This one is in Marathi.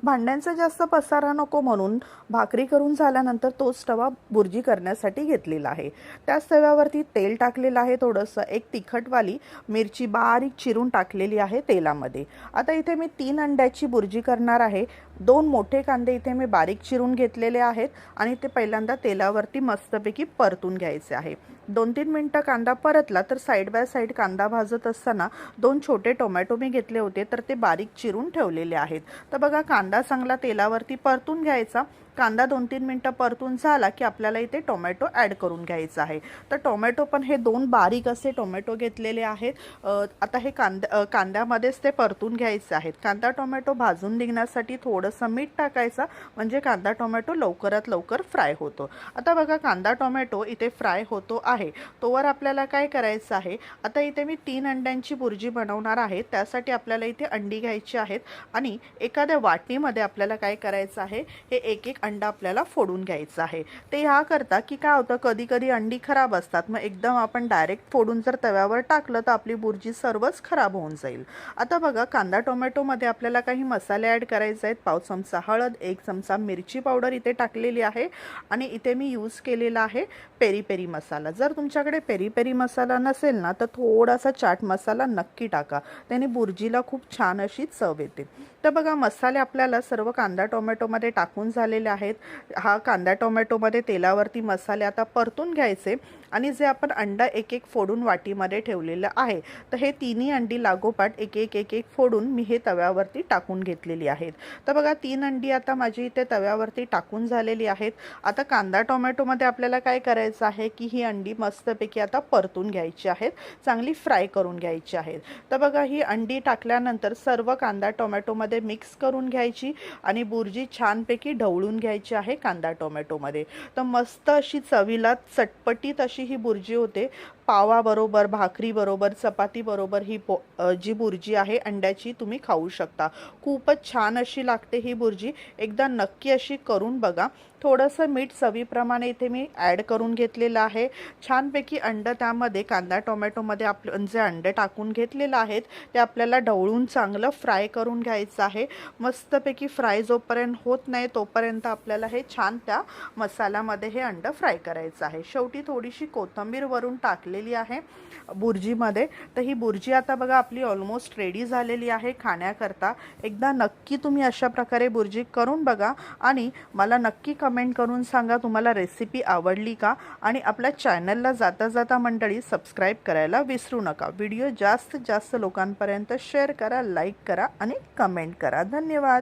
भांड्यांचा जास्त पसारा नको म्हणून भाकरी करून झाल्यानंतर तोच तवा बुर्जी करण्यासाठी घेतलेला आहे। त्याच तव्यावरती तेल टाकलेलं आहे, थोडंसं एक तिखटवाली मिरची बारीक चिरून टाकलेली आहे तेलामध्ये। आता इथे मी 3 अंड्याची बुर्जी करणार आहे। 2 मोठे कांदे इथे मी बारीक चिरून घेतलेले आहेत आणि ते पहिल्यांदा तेलावरती मस्तपैकी परतून घ्यायचे आहे। 2-3 मिनिटं कांदा परतला तर साईड बाय साईड कांदा भाजत असताना 2 छोटे टोमॅटो मी घेतले होते, तर ते बारीक चिरून ठेवलेले आहेत। तर बघा, कांदा चांगला तेलावरती परतून घ्यायचा। कांदा 2-3 मिनिटं परतून झाला की आपल्याला इथे टोमॅटो ॲड करून घ्यायचा आहे। तर टोमॅटो पण हे 2 बारीक असे टोमॅटो घेतलेले आहेत। आता हे कांद्यामध्येच ते परतून घ्यायचे आहेत। कांदा टोमॅटो भाजून निघण्यासाठी थोडंसं मीठ टाकायचं, म्हणजे कांदा टोमॅटो लवकरात लवकर फ्राय होतो। आता बघा, कांदा टोमॅटो इथे फ्राय होतो आहे, तोवर आपल्याला काय करायचं आहे, आता इथे मी 3 अंड्यांची बुर्जी बनवणार आहे। त्यासाठी आपल्याला इथे अंडी घ्यायची आहेत आणि एखाद्या वाटीमध्ये आपल्याला काय करायचं आहे, हे एक एक अंडा आपल्याला फोडून घ्यायचं आहे। ते ह्या करता की काय होतं, कधी कधी अंडी खराब असतात, मग एकदम आपण डायरेक्ट फोडून जर तव्यावर टाकलं तर आपली बुर्जी सर्वच खराब होऊन जाईल। आता बघा, कांदा टोमॅटोमध्ये आपल्याला काही मसाले ॲड करायचे आहेत। पाव चमचा हळद, 1 चमचा मिरची पावडर इथे टाकलेली आहे आणि इथे मी यूज केलेला आहे पेरी पेरी मसाला। जर तुमच्याकडे पेरी पेरी मसाला नसेल ना, तर थोडासा चाट मसाला नक्की टाका, त्याने बुर्जीला खूप छान अशी चव येते। तर बघा, मसाले आपल्याला सर्व कांदा टोमॅटोमध्ये टाकून झालेले आहेत। हा कांदा टोमॅटोमध्ये तेलावरती मसाले आता परतून घ्यायचे आणि जे आपण अंडा एक एक फोडून वाटीमध्ये ठेवलेलं आहे, तर हे तिन्ही अंडी लागोपाठ एक एक एक एक फोडून मी हे तव्यावरती टाकून घेतलेली आहेत। तर बघा, 3 अंडी आता माझी इथे तव्यावरती टाकून झालेली आहेत। आता कांदा टोमॅटोमध्ये आपल्याला काय करायचं आहे की ही अंडी मस्तपैकी आता परतून घ्यायची आहेत, चांगली फ्राय करून घ्यायची आहेत। तर बघा, ही अंडी टाकल्यानंतर सर्व कांदा टोमॅटोमध्ये मिक्स करून घ्यायची आणि बुर्जी छानपैकी ढवळून घ्यायची आहे कांदा टोमॅटोमध्ये। तर मस्त अशी चवीला चटपटीत अशी ही बुर्जी होते। पावाबरोबर, भाकरीबरोबर, चपातीबरोबर ही जी बुर्जी आहे अंड्याची तुम्ही खाऊ शकता। खूपच छान अशी लागते ही बुर्जी, एकदा नक्की अशी करून बघा। थोडंसं मीठ चवीप्रमाणे इथे मी ॲड करून घेतलेलं आहे। छानपैकी अंडं त्यामध्ये कांदा टोमॅटोमध्ये आपण जे अंडे टाकून घेतलेलं आहेत ते आपल्याला ढवळून चांगलं फ्राय करून घ्यायचं आहे। मस्तपैकी फ्राय जोपर्यंत होत नाही तोपर्यंत आपल्याला हे छान त्या मसाल्यामध्ये हे अंडं फ्राय करायचं आहे। शेवटी थोडीशी कोथिंबीर वरून टाकलेली आहे बुर्जीमध्ये। तर ही बुर्जी आता बघा आपली ऑलमोस्ट रेडी झालेली आहे खाण्याकरता। एकदा नक्की तुम्ही अशा प्रकारे बुर्जी करून बघा आणि मला नक्की कमेंट करून सांगा तुम्हाला रेसिपी आवडली का। आणि आपल्या चॅनलला जाता जाता मंडळी सबस्क्राईब करायला विसरू नका। व्हिडिओ जास्तीत जास्त लोकांपर्यंत शेअर करा, लाईक करा आणि कमेंट करा। धन्यवाद।